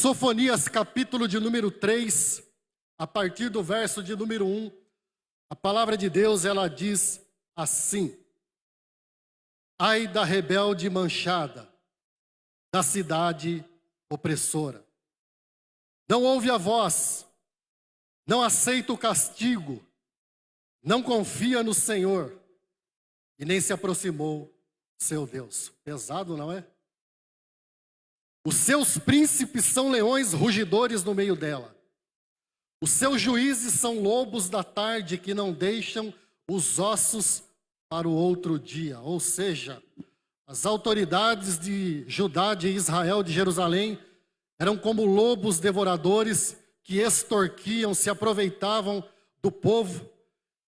Sofonias, capítulo de número 3, a partir do verso de número 1, a palavra de Deus, ela diz assim: Ai da rebelde manchada, da cidade opressora. Não ouve a voz, não aceita o castigo, não confia no Senhor, e nem se aproximou seu Deus. Pesado, não é? Os seus príncipes são leões rugidores no meio dela. Os seus juízes são lobos da tarde que não deixam os ossos para o outro dia. Ou seja, as autoridades de Judá, de Israel, de Jerusalém, eram como lobos devoradores que extorquiam, se aproveitavam do povo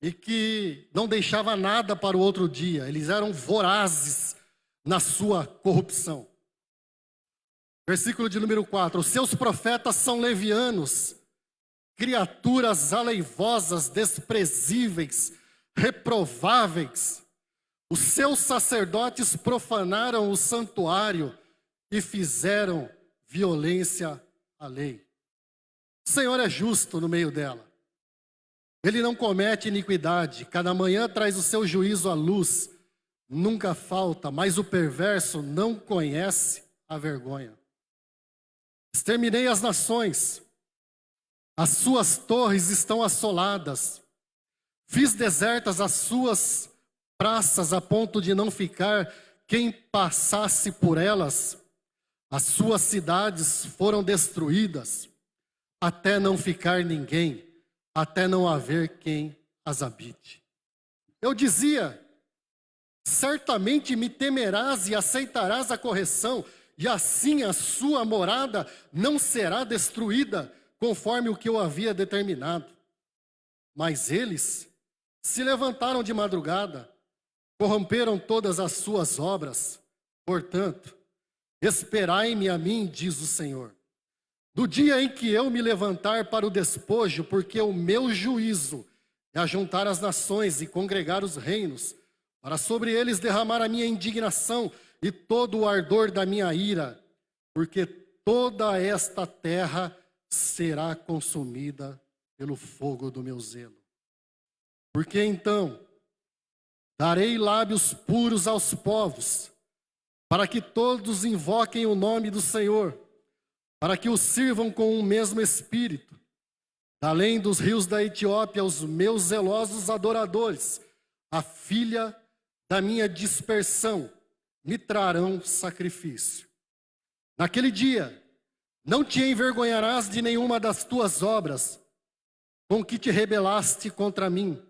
e que não deixava nada para o outro dia. Eles eram vorazes na sua corrupção. Versículo de número 4. Os seus profetas são levianos, criaturas aleivosas, desprezíveis, reprováveis. Os seus sacerdotes profanaram o santuário e fizeram violência à lei. O Senhor é justo no meio dela. Ele não comete iniquidade. Cada manhã traz o seu juízo à luz. Nunca falta, mas o perverso não conhece a vergonha. Exterminei as nações, as suas torres estão assoladas. Fiz desertas as suas praças a ponto de não ficar quem passasse por elas. As suas cidades foram destruídas, até não ficar ninguém, até não haver quem as habite. Eu dizia, certamente me temerás e aceitarás a correção, e assim a sua morada não será destruída, conforme o que eu havia determinado. Mas eles se levantaram de madrugada, corromperam todas as suas obras. Portanto, esperai-me a mim, diz o Senhor, do dia em que eu me levantar para o despojo, porque o meu juízo é ajuntar as nações e congregar os reinos, para sobre eles derramar a minha indignação e todo o ardor da minha ira, porque toda esta terra será consumida pelo fogo do meu zelo. Porque então darei lábios puros aos povos, para que todos invoquem o nome do Senhor, para que o sirvam com o mesmo espírito. Além dos rios da Etiópia, os meus zelosos adoradores, a filha da minha dispersão, me trarão sacrifício. Naquele dia, não te envergonharás de nenhuma das tuas obras, com que te rebelaste contra mim.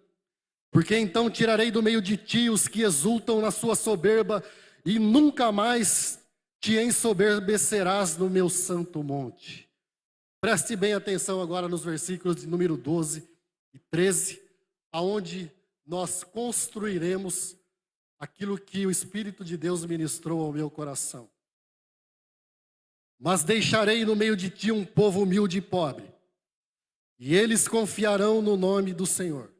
Porque então tirarei do meio de ti os que exultam na sua soberba, e nunca mais te ensoberbecerás no meu santo monte. Preste bem atenção agora nos versículos de número 12 e 13, aonde nós construiremos aquilo que o Espírito de Deus ministrou ao meu coração. Mas deixarei no meio de ti um povo humilde e pobre, e eles confiarão no nome do Senhor.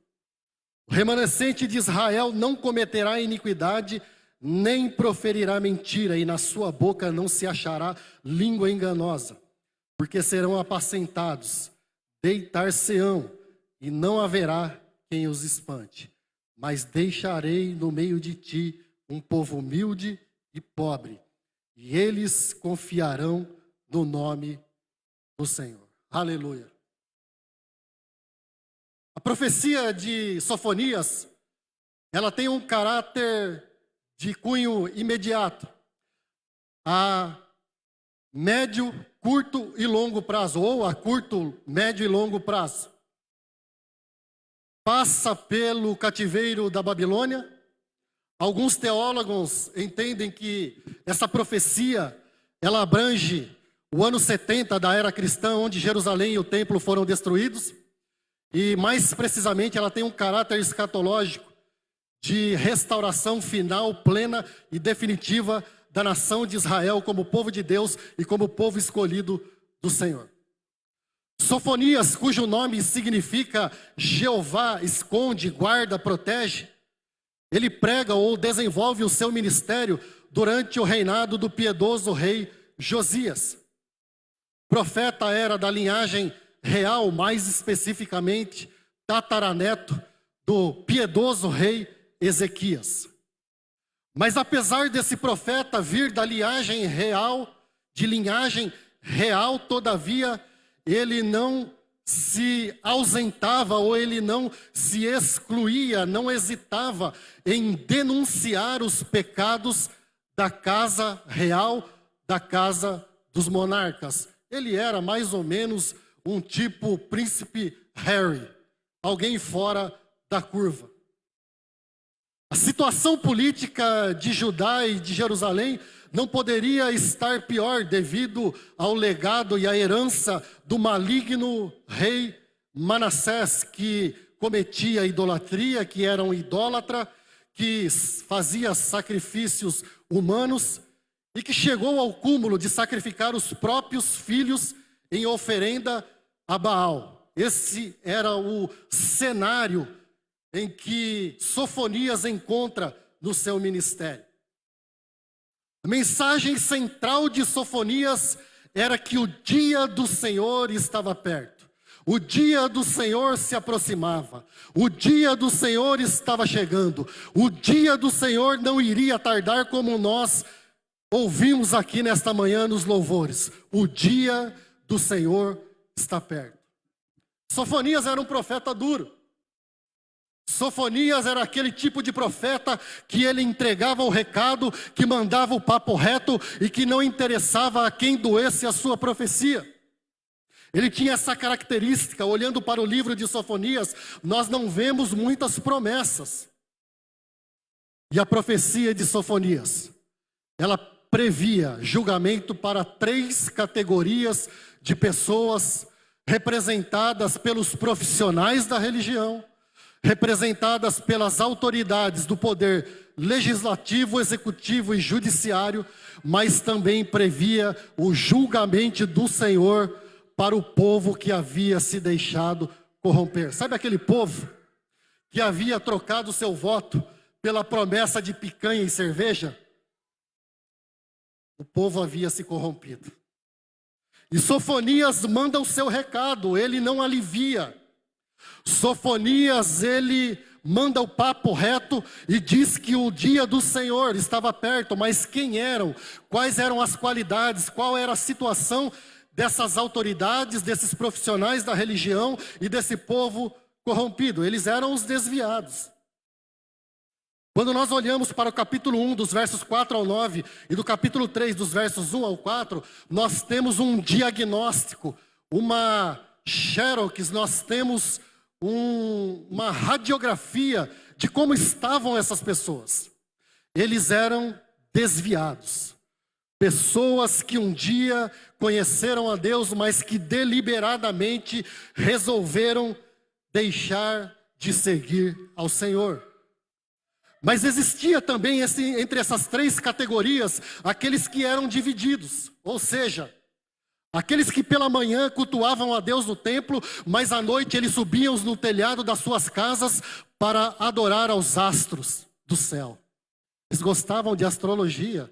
O remanescente de Israel não cometerá iniquidade, nem proferirá mentira, e na sua boca não se achará língua enganosa, porque serão apacentados, deitar-se-ão, e não haverá quem os espante. Mas deixarei no meio de ti um povo humilde e pobre, e eles confiarão no nome do Senhor. Aleluia. A profecia de Sofonias, ela tem um caráter de cunho imediato, a médio, curto e longo prazo, ou a curto, médio e longo prazo. Passa pelo cativeiro da Babilônia. Alguns teólogos entendem que essa profecia, ela abrange o ano 70 da era cristã, onde Jerusalém e o templo foram destruídos. E mais precisamente ela tem um caráter escatológico de restauração final, plena e definitiva da nação de Israel como povo de Deus e como povo escolhido do Senhor. Sofonias, cujo nome significa Jeová esconde, guarda, protege, ele prega ou desenvolve o seu ministério durante o reinado do piedoso rei Josias. profeta era da linhagem real, mais especificamente, tataraneto do piedoso rei Ezequias. Mas apesar desse profeta vir da linhagem real, todavia, ele não se ausentava ou ele não se excluía, não hesitava em denunciar os pecados da casa real, da casa dos monarcas. Ele era mais ou menos um tipo príncipe Harry, alguém fora da curva. A situação política de Judá e de Jerusalém não poderia estar pior devido ao legado e à herança do maligno rei Manassés, que cometia idolatria, que era um idólatra, que fazia sacrifícios humanos e que chegou ao cúmulo de sacrificar os próprios filhos em oferenda a Baal. Esse era o cenário em que Sofonias encontra no seu ministério. A mensagem central de Sofonias era que o dia do Senhor estava perto. O dia do Senhor se aproximava. O dia do Senhor estava chegando. O dia do Senhor não iria tardar, como nós ouvimos aqui nesta manhã nos louvores. O dia do Senhor está perto. Sofonias era um profeta duro. Sofonias era aquele tipo de profeta que ele entregava o recado, que mandava o papo reto e que não interessava a quem doesse a sua profecia. Ele tinha essa característica. Olhando para o livro de Sofonias, nós não vemos muitas promessas. E a profecia de Sofonias, ela previa julgamento para 3 categorias de pessoas representadas pelos profissionais da religião, representadas pelas autoridades do poder legislativo, executivo e judiciário, mas também previa o julgamento do Senhor para o povo que havia se deixado corromper. Sabe aquele povo que havia trocado seu voto pela promessa de picanha e cerveja? O povo havia se corrompido. E Sofonias manda o seu recado, ele não alivia. Sofonias, ele manda o papo reto e diz que o dia do Senhor estava perto, mas quem eram? Quais eram as qualidades? Qual era a situação dessas autoridades, desses profissionais da religião e desse povo corrompido? Eles eram os desviados. Quando nós olhamos para o capítulo 1, dos versos 4 ao 9, e do capítulo 3, dos versos 1 ao 4, nós temos um diagnóstico, uma xerox, nós temos uma radiografia de como estavam essas pessoas. Eles eram desviados. Pessoas que um dia conheceram a Deus, mas que deliberadamente resolveram deixar de seguir ao Senhor. Mas existia também entre essas 3 categorias, aqueles que eram divididos, ou seja, aqueles que pela manhã cultuavam a Deus no templo, mas à noite eles subiam no telhado das suas casas para adorar aos astros do céu. Eles gostavam de astrologia.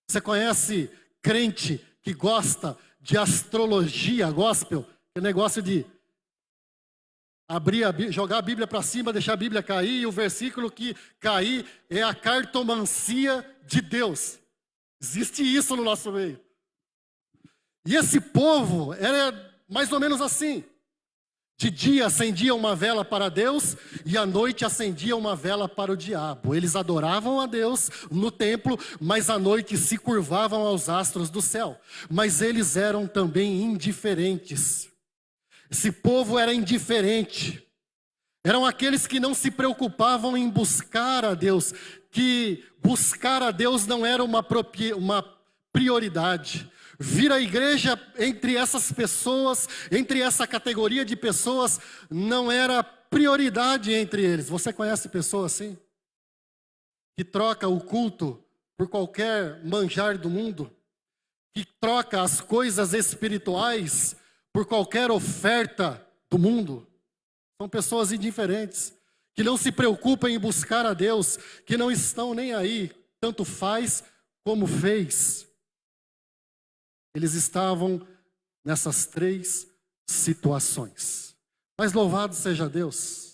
Você conhece crente que gosta de astrologia gospel? Que negócio de jogar a Bíblia para cima, deixar a Bíblia cair, e o versículo que cair é a cartomancia de Deus. Existe isso no nosso meio. E esse povo era mais ou menos assim. De dia acendia uma vela para Deus e à noite acendia uma vela para o diabo. Eles adoravam a Deus no templo, mas à noite se curvavam aos astros do céu. Mas eles eram também indiferentes. Esse povo era indiferente. Eram aqueles que não se preocupavam em buscar a Deus, que buscar a Deus não era uma prioridade. Vir à igreja entre essas pessoas, entre essa categoria de pessoas, não era prioridade entre eles. Você conhece pessoas assim? Que troca o culto por qualquer manjar do mundo? Que troca as coisas espirituais por qualquer oferta do mundo? São pessoas indiferentes, que não se preocupam em buscar a Deus, que não estão nem aí, tanto faz como fez. Eles estavam nessas 3 situações. Mas louvado seja Deus.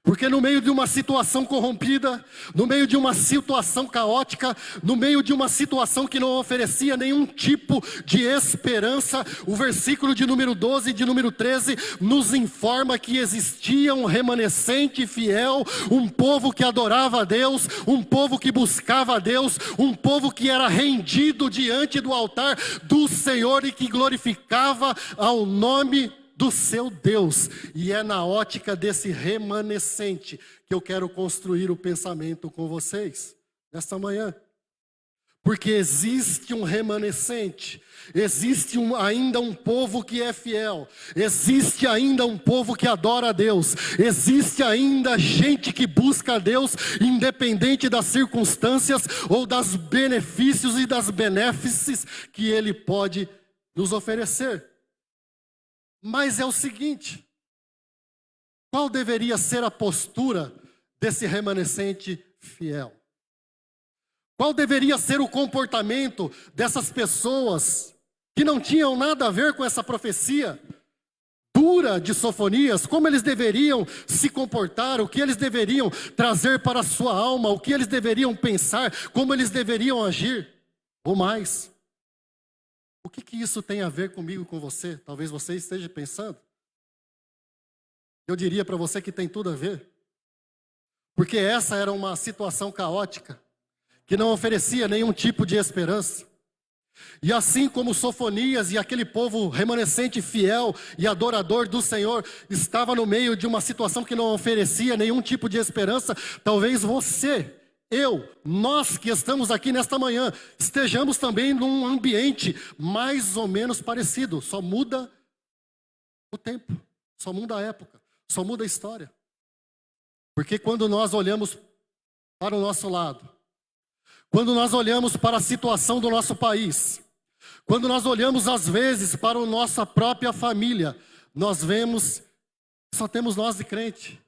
Porque no meio de uma situação corrompida, no meio de uma situação caótica, no meio de uma situação que não oferecia nenhum tipo de esperança, o versículo de número 12 e de número 13 nos informa que existia um remanescente fiel, um povo que adorava a Deus, um povo que buscava a Deus, um povo que era rendido diante do altar do Senhor e que glorificava ao nome do seu Deus. E é na ótica desse remanescente que eu quero construir o pensamento com vocês nesta manhã. Porque existe um remanescente, existe ainda um povo que é fiel, existe ainda um povo que adora a Deus, existe ainda gente que busca a Deus, independente das circunstâncias ou dos benefícios e das benéfices que Ele pode nos oferecer. Mas é o seguinte, qual deveria ser a postura desse remanescente fiel? Qual deveria ser o comportamento dessas pessoas que não tinham nada a ver com essa profecia dura de Sofonias? Como eles deveriam se comportar, o que eles deveriam trazer para a sua alma, o que eles deveriam pensar, como eles deveriam agir? Ou mais, o que isso tem a ver comigo e com você? Talvez você esteja pensando. Eu diria para você que tem tudo a ver. Porque essa era uma situação caótica, que não oferecia nenhum tipo de esperança. E assim como Sofonias e aquele povo remanescente fiel e adorador do Senhor estava no meio de uma situação que não oferecia nenhum tipo de esperança, talvez você, nós que estamos aqui nesta manhã, estejamos também num ambiente mais ou menos parecido. Só muda o tempo, só muda a época, só muda a história. Porque quando nós olhamos para o nosso lado, quando nós olhamos para a situação do nosso país, quando nós olhamos às vezes para a nossa própria família, nós vemos que só temos nós de crente.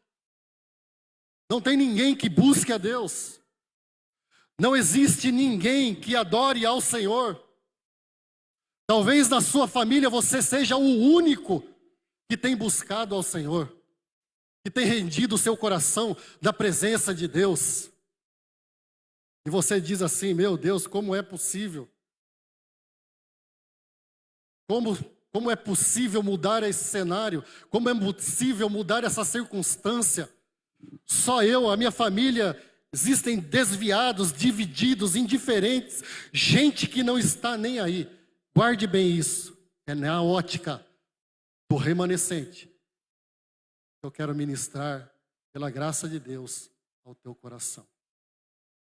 Não tem ninguém que busque a Deus. Não existe ninguém que adore ao Senhor. Talvez na sua família você seja o único que tem buscado ao Senhor, que tem rendido o seu coração da presença de Deus. E você diz assim: meu Deus, como é possível? Como é possível mudar esse cenário? Como é possível mudar essa circunstância? Só eu, a minha família, existem desviados, divididos, indiferentes, gente que não está nem aí. Guarde bem isso, é na ótica do remanescente. Eu quero ministrar, pela graça de Deus, ao teu coração.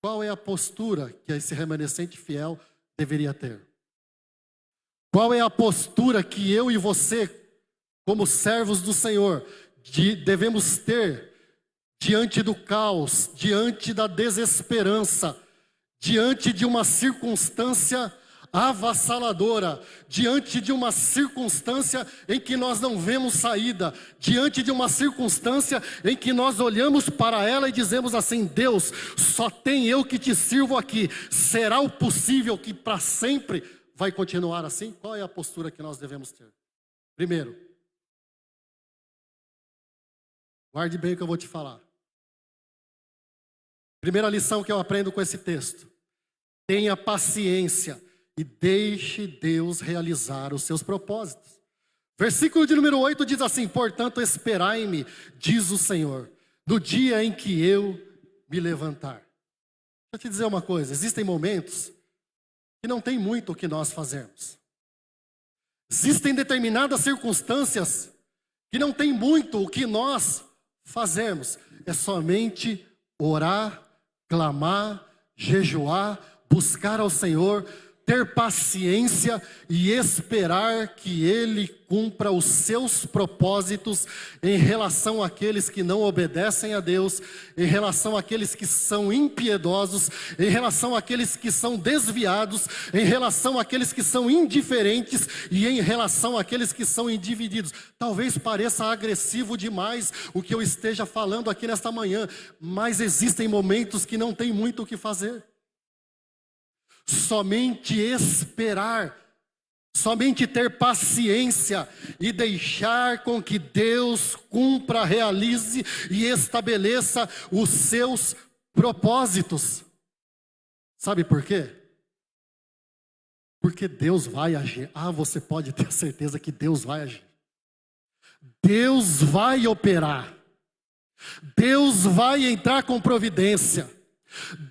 Qual é a postura que esse remanescente fiel deveria ter? Qual é a postura que eu e você, como servos do Senhor, devemos ter diante do caos, diante da desesperança, diante de uma circunstância avassaladora, diante de uma circunstância em que nós não vemos saída, diante de uma circunstância em que nós olhamos para ela e dizemos assim: Deus, só tem eu que te sirvo aqui, será o possível que para sempre vai continuar assim? Qual é a postura que nós devemos ter? Primeiro, guarde bem o que eu vou te falar. Primeira lição que eu aprendo com esse texto: tenha paciência e deixe Deus realizar os seus propósitos. Versículo de número 8 diz assim: portanto, esperai-me, diz o Senhor, no dia em que eu me levantar. Deixa eu te dizer uma coisa: existem momentos que não tem muito o que nós fazermos. Existem determinadas circunstâncias que não tem muito o que nós fazermos. É somente orar, clamar, jejuar, buscar ao Senhor, ter paciência e esperar que Ele cumpra os seus propósitos em relação àqueles que não obedecem a Deus, em relação àqueles que são impiedosos, em relação àqueles que são desviados, em relação àqueles que são indiferentes e em relação àqueles que são divididos. Talvez pareça agressivo demais o que eu esteja falando aqui nesta manhã, mas existem momentos que não tem muito o que fazer. Somente esperar, Somente ter paciência e deixar com que Deus cumpra, realize e estabeleça os seus propósitos. Sabe por quê? Porque Deus vai agir. Você pode ter certeza que Deus vai agir. Deus vai operar. Deus vai entrar com providência.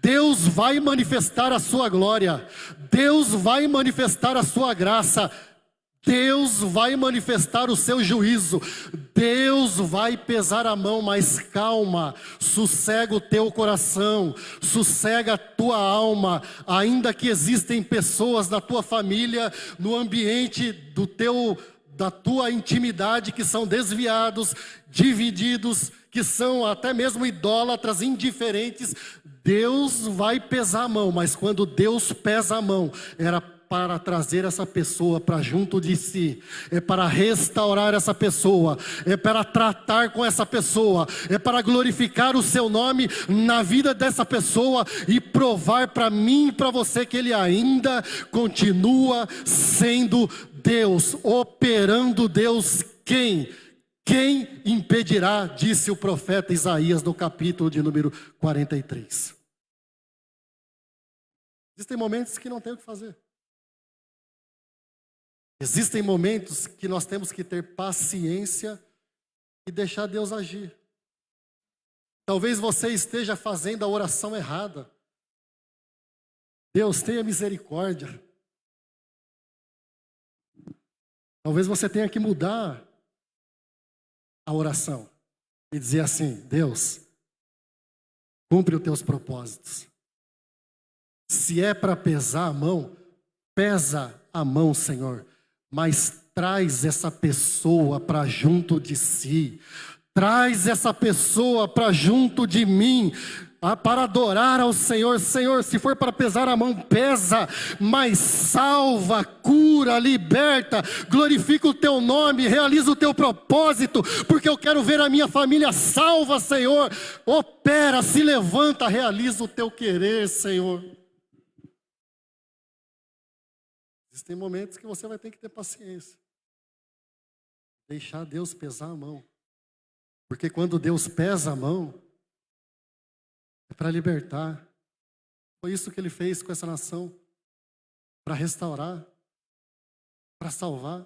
Deus vai manifestar a sua glória. Deus vai manifestar a sua graça. Deus vai manifestar o seu juízo. Deus vai pesar a mão, mas calma, sossega o teu coração, sossega a tua alma, ainda que existem pessoas na tua família, no ambiente da tua intimidade, que são desviados, divididos, que são até mesmo idólatras, indiferentes. Deus vai pesar a mão, mas quando Deus pesa a mão, era para trazer essa pessoa para junto de si, é para restaurar essa pessoa, é para tratar com essa pessoa, é para glorificar o seu nome na vida dessa pessoa e provar para mim e para você que Ele ainda continua sendo Deus, operando Deus. Quem impedirá, disse o profeta Isaías no capítulo de número 43. Existem momentos que não tem o que fazer. Existem momentos que nós temos que ter paciência e deixar Deus agir. Talvez você esteja fazendo a oração errada. Deus, tenha misericórdia. Talvez você tenha que mudar a oração e dizer assim: Deus, cumpre os teus propósitos. Se é para pesar a mão, pesa a mão, Senhor. Mas traz essa pessoa para junto de si. Traz essa pessoa para junto de mim, para adorar ao Senhor. Senhor, se for para pesar a mão, pesa, mas salva, cura, liberta, glorifica o teu nome, realiza o teu propósito, porque eu quero ver a minha família salva, Senhor. Opera, se levanta, realiza o teu querer, Senhor. Existem momentos que você vai ter que ter paciência. Deixar Deus pesar a mão. Porque quando Deus pesa a mão, é para libertar. Foi isso que Ele fez com essa nação. Para restaurar. Para salvar.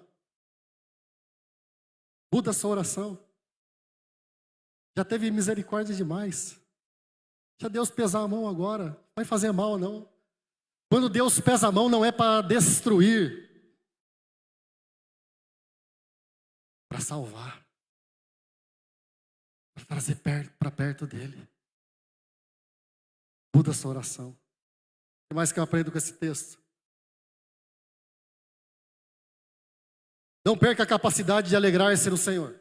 Muda a sua oração. Já teve misericórdia demais. Deixa Deus pesar a mão agora. Não vai fazer mal não. Quando Deus pesa a mão, não é para destruir, para salvar, para trazer para perto dEle. Muda a sua oração. O que mais que eu aprendo com esse texto? Não perca a capacidade de alegrar-se no Senhor.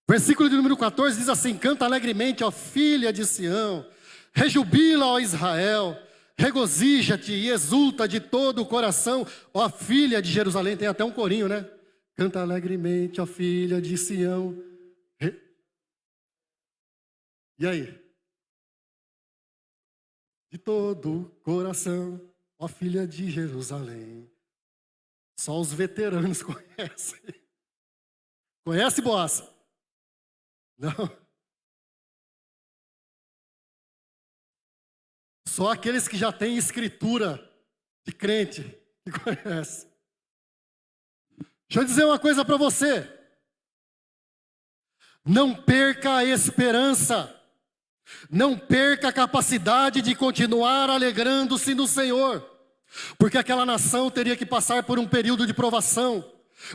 Versículo de número 14 diz assim: canta alegremente, ó filha de Sião, rejubila, ó Israel. Regozija-te e exulta de todo o coração, ó filha de Jerusalém. Tem até um corinho, né? Canta alegremente, ó filha de Sião. E aí? De todo o coração, ó filha de Jerusalém. Só os veteranos conhecem. Conhece, Boaz? Não. Só aqueles que já têm escritura de crente que conhecem. Deixa eu dizer uma coisa para você. Não perca a esperança. Não perca a capacidade de continuar alegrando-se no Senhor. Porque aquela nação teria que passar por um período de provação.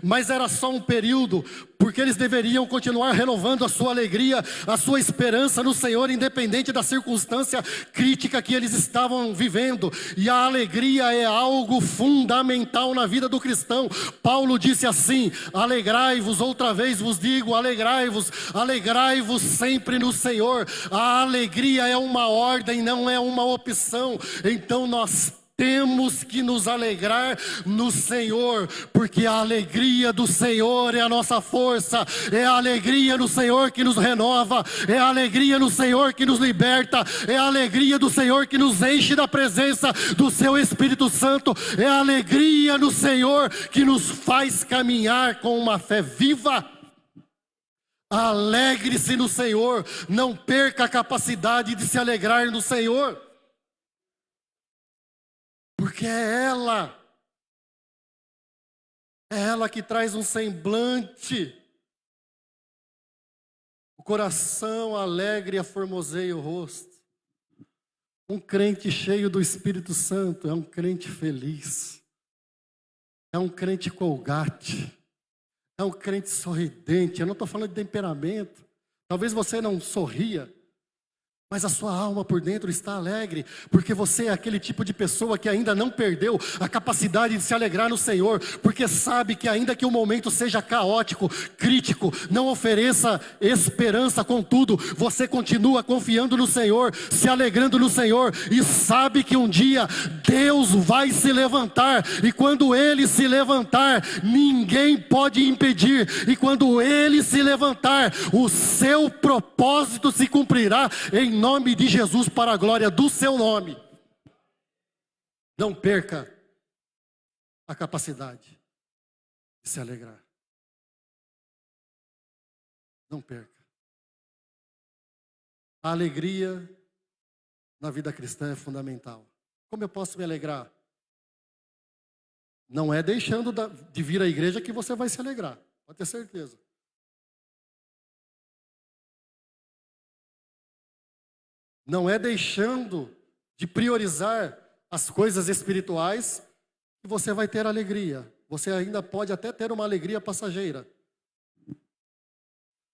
Mas era só um período, porque eles deveriam continuar renovando a sua alegria, a sua esperança no Senhor, independente da circunstância crítica que eles estavam vivendo. E a alegria é algo fundamental na vida do cristão. Paulo disse assim: alegrai-vos, outra vez vos digo, alegrai-vos sempre no Senhor. A alegria é uma ordem, não é uma opção. Então nós temos que nos alegrar no Senhor, porque a alegria do Senhor é a nossa força, é a alegria no Senhor que nos renova, é a alegria no Senhor que nos liberta, é a alegria do Senhor que nos enche da presença do seu Espírito Santo, é a alegria no Senhor que nos faz caminhar com uma fé viva. Alegre-se no Senhor, não perca a capacidade de se alegrar no Senhor, porque é ela que traz um semblante, o coração alegre aformoseia o rosto. Um crente cheio do Espírito Santo é um crente feliz, é um crente colgate, é um crente sorridente. Eu não estou falando de temperamento. Talvez você não sorria, mas a sua alma por dentro está alegre, porque você é aquele tipo de pessoa que ainda não perdeu a capacidade de se alegrar no Senhor, porque sabe que ainda que o momento seja caótico, crítico, não ofereça esperança, contudo, você continua confiando no Senhor, se alegrando no Senhor, e sabe que um dia Deus vai se levantar, e quando Ele se levantar, ninguém pode impedir, e quando Ele se levantar, o seu propósito se cumprirá em nome de Jesus, para a glória do seu nome. Não perca a capacidade de se alegrar. Não perca. A alegria na vida cristã é fundamental. Como eu posso me alegrar? Não é deixando de vir à igreja que você vai se alegrar, pode ter certeza. Não é deixando de priorizar as coisas espirituais que você vai ter alegria. Você ainda pode até ter uma alegria passageira.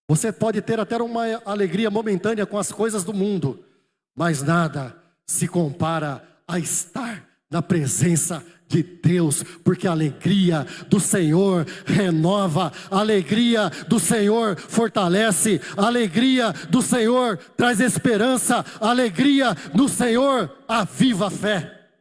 Você pode ter até uma alegria momentânea com as coisas do mundo, mas nada se compara a estar na presença de Deus, porque a alegria do Senhor renova, a alegria do Senhor fortalece, a alegria do Senhor traz esperança, a alegria do Senhor aviva a fé.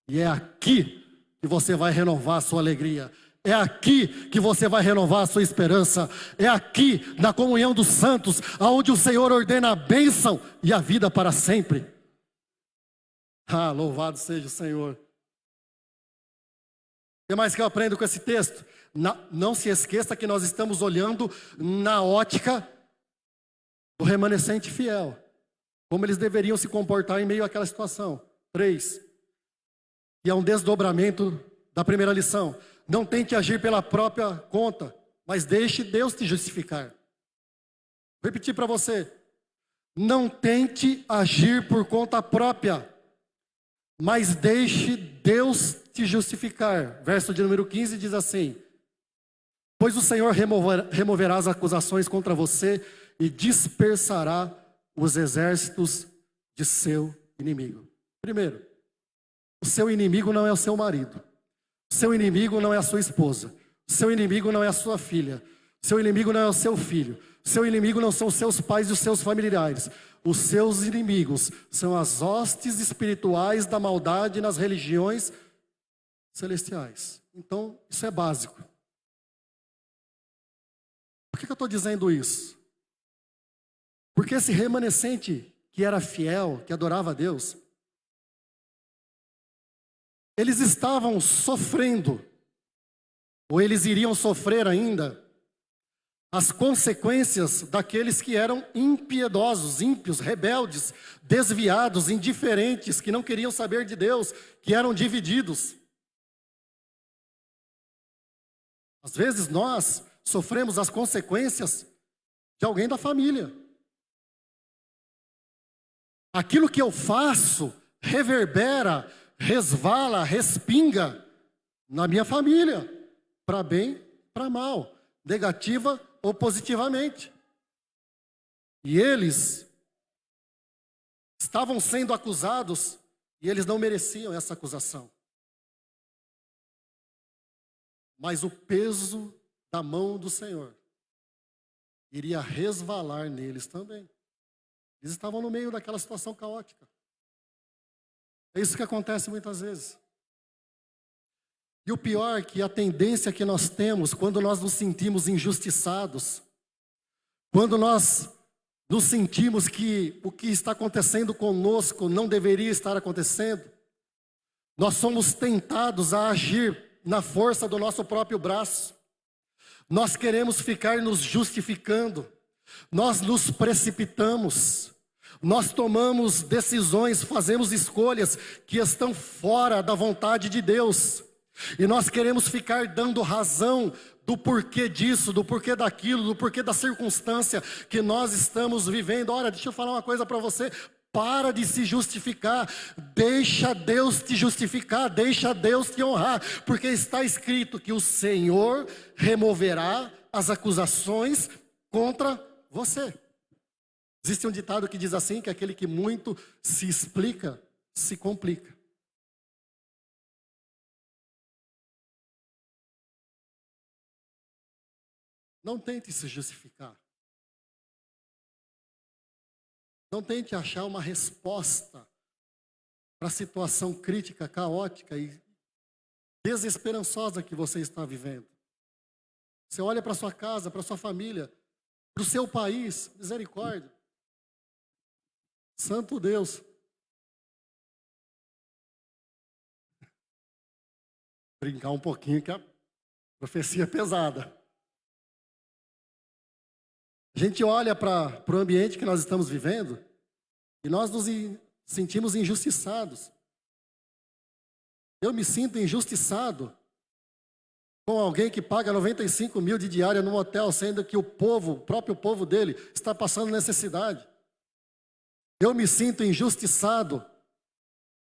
E é aqui que você vai renovar a sua alegria, é aqui que você vai renovar a sua esperança, é aqui na comunhão dos santos, aonde o Senhor ordena a bênção e a vida para sempre. Ah, louvado seja o Senhor. O que mais que eu aprendo com esse texto? Não se esqueça que nós estamos olhando na ótica do remanescente fiel. Como eles deveriam se comportar em meio àquela situação. 3. E é um desdobramento da primeira lição. Não tente agir pela própria conta, mas deixe Deus te justificar. Vou repetir para você. Não tente agir por conta própria, mas deixe Deus te justificar. Verso de número 15 diz assim: pois o Senhor removerá as acusações contra você e dispersará os exércitos de seu inimigo. Primeiro, o seu inimigo não é o seu marido. O seu inimigo não é a sua esposa. O seu inimigo não é a sua filha. O seu inimigo não é o seu filho. O seu inimigo não são os seus pais e os seus familiares. Os seus inimigos são as hostes espirituais da maldade nas religiões celestiais. Então, isso é básico. Por que eu estou dizendo isso? Porque esse remanescente que era fiel, que adorava a Deus, eles estavam sofrendo, ou eles iriam sofrer ainda, as consequências daqueles que eram impiedosos, ímpios, rebeldes, desviados, indiferentes, que não queriam saber de Deus, que eram divididos. Às vezes nós sofremos as consequências de alguém da família. Aquilo que eu faço reverbera, resvala, respinga na minha família, para bem, para mal, negativa ou positivamente. E eles estavam sendo acusados e eles não mereciam essa acusação. Mas o peso da mão do Senhor iria resvalar neles também. Eles estavam no meio daquela situação caótica. É isso que acontece muitas vezes. E o pior é que a tendência que nós temos quando nós nos sentimos injustiçados, quando nós nos sentimos que o que está acontecendo conosco não deveria estar acontecendo, nós somos tentados a agir na força do nosso próprio braço. Nós queremos ficar nos justificando, nós nos precipitamos, nós tomamos decisões, fazemos escolhas que estão fora da vontade de Deus. E nós queremos ficar dando razão do porquê disso, do porquê daquilo, do porquê da circunstância que nós estamos vivendo. Olha, deixa eu falar uma coisa para você. Para de se justificar, deixa Deus te justificar, deixa Deus te honrar, porque está escrito que o Senhor removerá as acusações contra você. Existe um ditado que diz assim, que aquele que muito se explica, se complica. Não tente se justificar. Não tente achar uma resposta para a situação crítica, caótica e desesperançosa que você está vivendo. Você olha para sua casa, para sua família, para o seu país, misericórdia. Santo Deus. Brincar um pouquinho que a profecia é pesada. A gente olha para o ambiente que nós estamos vivendo e nós nos sentimos injustiçados. Eu me sinto injustiçado com alguém que paga 95 mil de diária num hotel, sendo que o próprio povo dele, está passando necessidade. Eu me sinto injustiçado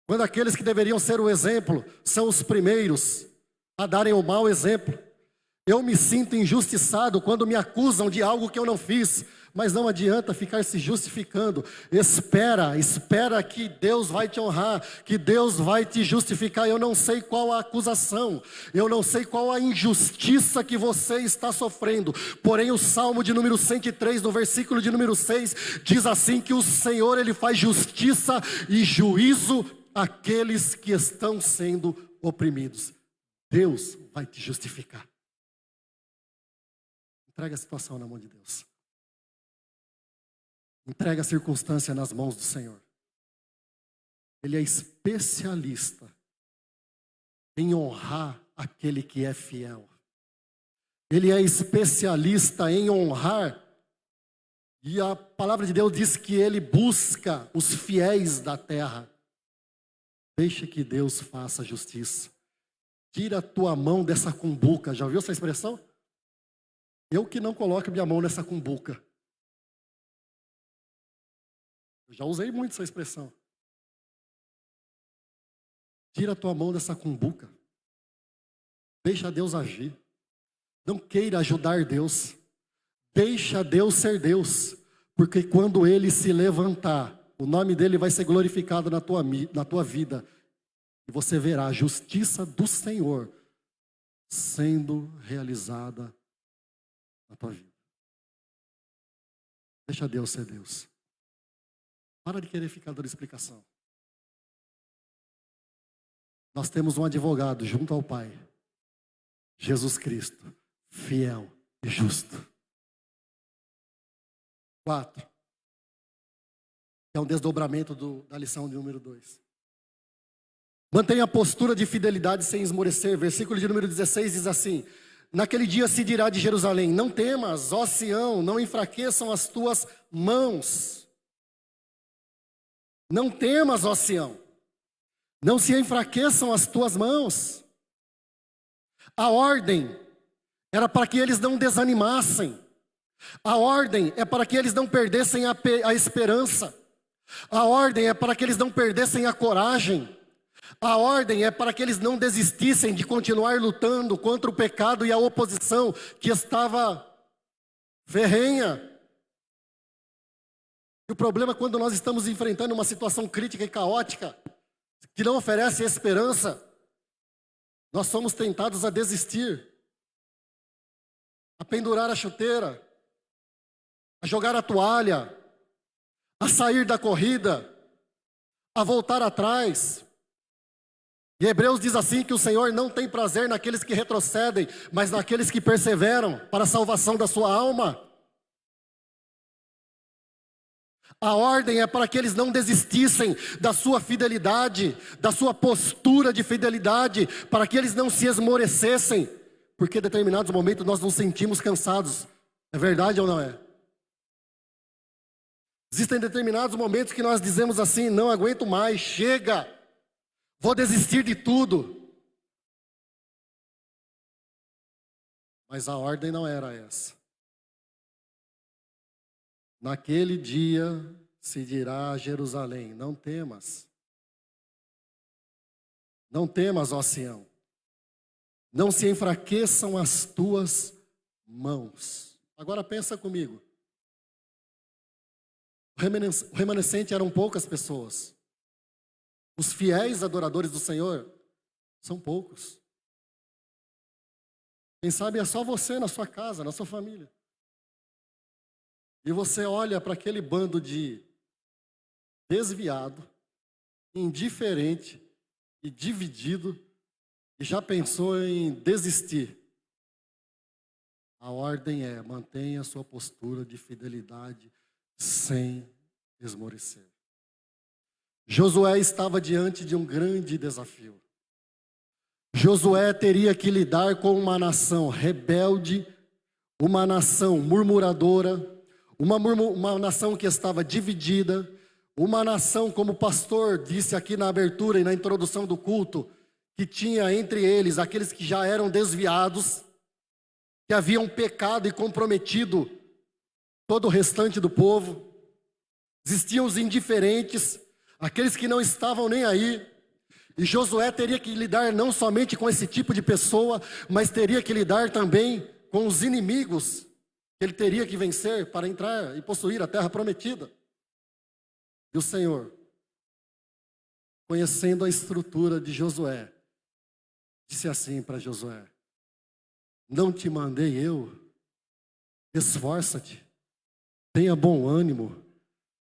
quando aqueles que deveriam ser o exemplo são os primeiros a darem o mau exemplo. Eu me sinto injustiçado quando me acusam de algo que eu não fiz, mas não adianta ficar se justificando. Espera que Deus vai te honrar, que Deus vai te justificar. Eu não sei qual a acusação, eu não sei qual a injustiça que você está sofrendo. Porém, o Salmo de número 103, no versículo de número 6, diz assim que o Senhor, Ele faz justiça e juízo àqueles que estão sendo oprimidos. Deus vai te justificar. Entrega a situação na mão de Deus. Entrega a circunstância nas mãos do Senhor. Ele é especialista em honrar aquele que é fiel. Ele é especialista em honrar. E a palavra de Deus diz que Ele busca os fiéis da terra. Deixa que Deus faça justiça. Tira a tua mão dessa cumbuca. Já ouviu essa expressão? Eu que não coloco minha mão nessa cumbuca. Eu já usei muito essa expressão. Tira a tua mão dessa cumbuca. Deixa Deus agir. Não queira ajudar Deus. Deixa Deus ser Deus. Porque quando Ele se levantar, o nome dEle vai ser glorificado na tua vida. E você verá a justiça do Senhor sendo realizada na tua vida. Deixa Deus ser Deus. Para de querer ficar dando explicação. Nós temos um advogado junto ao Pai, Jesus Cristo, fiel e justo. 4. É um desdobramento da lição de número 2. Mantenha a postura de fidelidade sem esmorecer. Versículo de número 16 diz assim: naquele dia se dirá de Jerusalém: não temas, ó Sião, não enfraqueçam as tuas mãos. Não temas, ó Sião, não se enfraqueçam as tuas mãos. A ordem era para que eles não desanimassem. A ordem é para que eles não perdessem a esperança. A ordem é para que eles não perdessem a coragem. A ordem é para que eles não desistissem de continuar lutando contra o pecado e a oposição que estava ferrenha. E o problema é quando nós estamos enfrentando uma situação crítica e caótica, que não oferece esperança, nós somos tentados a desistir, a pendurar a chuteira, a jogar a toalha, a sair da corrida, a voltar atrás. E Hebreus diz assim que o Senhor não tem prazer naqueles que retrocedem, mas naqueles que perseveram para a salvação da sua alma. A ordem é para que eles não desistissem da sua fidelidade, da sua postura de fidelidade, para que eles não se esmorecessem, porque em determinados momentos nós nos sentimos cansados. É verdade ou não é? Existem determinados momentos que nós dizemos assim: não aguento mais, chega, vou desistir de tudo. Mas a ordem não era essa. Naquele dia se dirá a Jerusalém: não temas. Não temas, ó Sião. Não se enfraqueçam as tuas mãos. Agora pensa comigo. O remanescente eram poucas pessoas. Os fiéis adoradores do Senhor são poucos. Quem sabe é só você na sua casa, na sua família. E você olha para aquele bando de desviado, indiferente e dividido, e já pensou em desistir. A ordem é: mantenha a sua postura de fidelidade sem esmorecer. Josué estava diante de um grande desafio. Josué teria que lidar com uma nação rebelde, uma nação murmuradora, uma nação que estava dividida, uma nação, como o pastor disse aqui na abertura e na introdução do culto, que tinha entre eles aqueles que já eram desviados, que haviam pecado e comprometido todo o restante do povo. Existiam os indiferentes, aqueles que não estavam nem aí. E Josué teria que lidar não somente com esse tipo de pessoa, mas teria que lidar também com os inimigos que ele teria que vencer para entrar e possuir a terra prometida. E o Senhor, conhecendo a estrutura de Josué, disse assim para Josué: não te mandei eu? Esforça-te, tenha bom ânimo,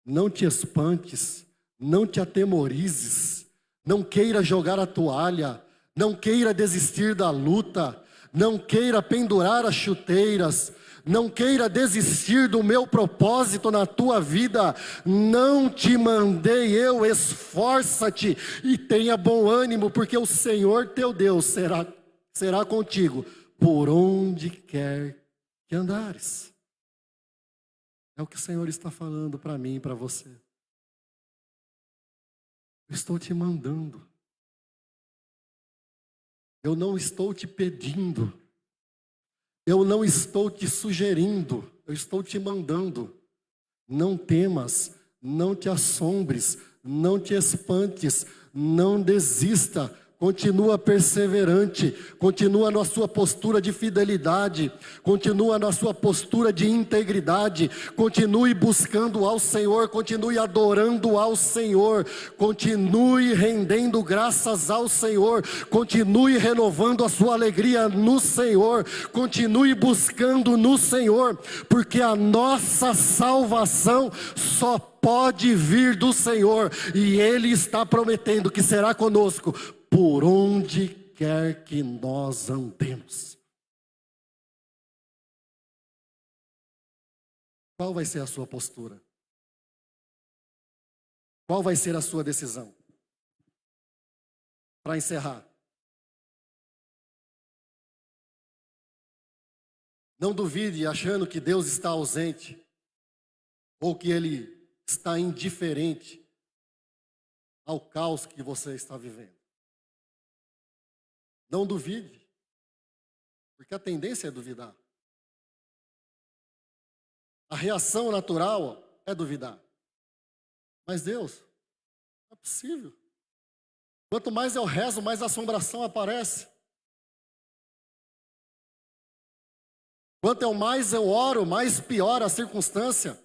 não te espantes, não te atemorizes, não queira jogar a toalha, não queira desistir da luta, não queira pendurar as chuteiras, não queira desistir do meu propósito na tua vida. Não te mandei eu? Esforça-te e tenha bom ânimo, porque o Senhor teu Deus será contigo por onde quer que andares. É o que o Senhor está falando para mim e para você. Eu estou te mandando. Eu não estou te pedindo. Eu não estou te sugerindo. Eu estou te mandando. Não temas, não te assombres, não te espantes, não desista. Continua perseverante, continua na sua postura de fidelidade, continua na sua postura de integridade, continue buscando ao Senhor, continue adorando ao Senhor, continue rendendo graças ao Senhor, continue renovando a sua alegria no Senhor, continue buscando no Senhor, porque a nossa salvação só pode vir do Senhor, e Ele está prometendo que será conosco por onde quer que nós andemos. Qual vai ser a sua postura? Qual vai ser a sua decisão? Para encerrar, não duvide achando que Deus está ausente ou que Ele está indiferente ao caos que você está vivendo. Não duvide, porque a tendência é duvidar. A reação natural é duvidar. Mas Deus, não é possível. Quanto mais eu rezo, mais assombração aparece. Quanto mais eu oro, mais piora a circunstância.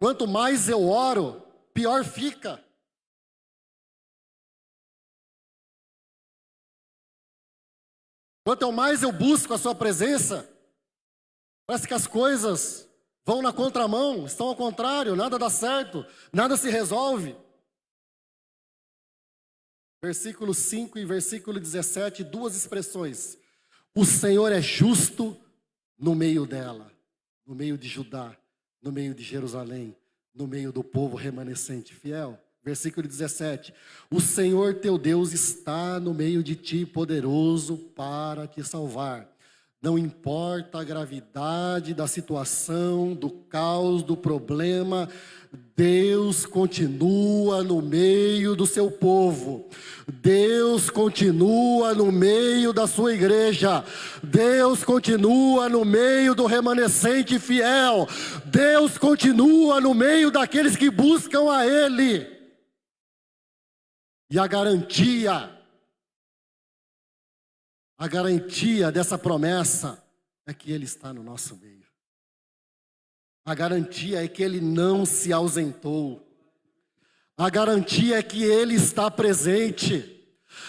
Quanto mais eu oro, pior fica. Quanto mais eu busco a sua presença, parece que as coisas vão na contramão, estão ao contrário, nada dá certo, nada se resolve. Versículo 5 e versículo 17, duas expressões. O Senhor é justo no meio dela, no meio de Judá, no meio de Jerusalém, no meio do povo remanescente fiel. Versículo 17. O Senhor teu Deus está no meio de ti, poderoso para te salvar. Não importa a gravidade da situação, do caos, do problema, Deus continua no meio do seu povo. Deus continua no meio da sua igreja. Deus continua no meio do remanescente fiel. Deus continua no meio daqueles que buscam a Ele. E a garantia dessa promessa é que Ele está no nosso meio. A garantia é que Ele não se ausentou. A garantia é que Ele está presente.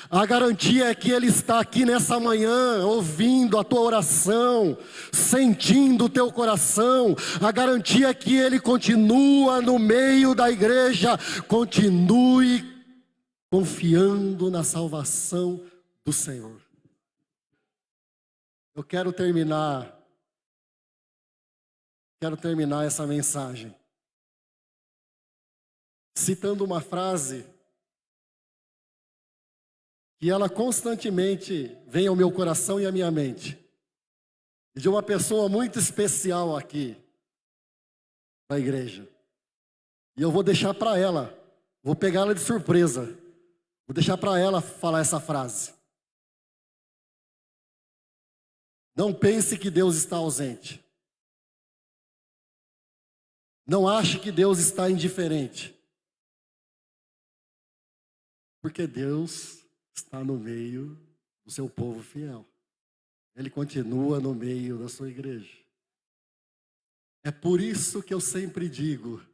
A garantia é que Ele está aqui nessa manhã, ouvindo a tua oração, sentindo o teu coração. A garantia é que Ele continua no meio da igreja. Continue confiando na salvação do Senhor. Eu quero terminar essa mensagem citando uma frase que ela constantemente vem ao meu coração e à minha mente, de uma pessoa muito especial aqui na igreja. E eu vou deixar para ela, vou pegar ela de surpresa, vou deixar para ela falar essa frase. Não pense que Deus está ausente. Não ache que Deus está indiferente. Porque Deus está no meio do seu povo fiel. Ele continua no meio da sua igreja. É por isso que eu sempre digo: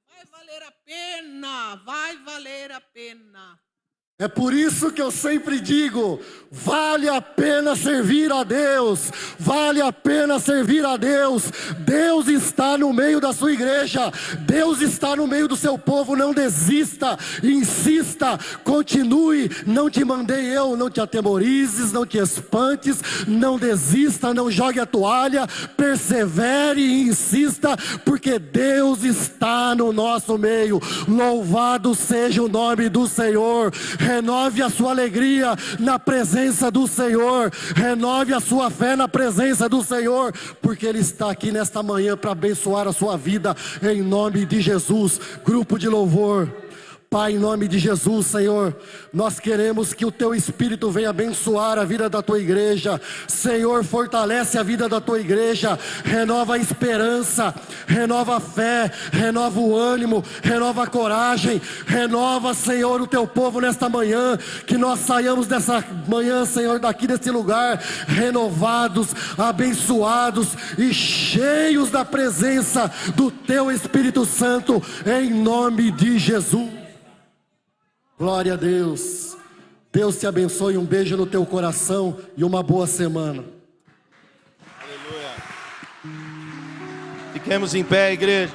vai valer a pena, vai valer a pena. é por isso que eu sempre digo, vale a pena servir a Deus, vale a pena servir a Deus. Deus está no meio da sua igreja, Deus está no meio do seu povo. Não desista, insista, continue. Não te mandei eu, não te atemorizes, não te espantes, não desista, não jogue a toalha, persevere e insista, porque Deus está no nosso meio. Louvado seja o nome do Senhor. Renove a sua alegria na presença do Senhor. Renove a sua fé na presença do Senhor, porque Ele está aqui nesta manhã para abençoar a sua vida, em nome de Jesus. Grupo de louvor. Pai, em nome de Jesus, Senhor, nós queremos que o Teu Espírito venha abençoar a vida da Tua igreja. Senhor, fortalece a vida da Tua igreja, renova a esperança, renova a fé, renova o ânimo, renova a coragem, renova, Senhor, o Teu povo nesta manhã, que nós saiamos dessa manhã, Senhor, daqui desse lugar, renovados, abençoados e cheios da presença do Teu Espírito Santo, em nome de Jesus. Glória a Deus. Deus te abençoe, um beijo no teu coração e uma boa semana. Aleluia. Fiquemos em pé, igreja.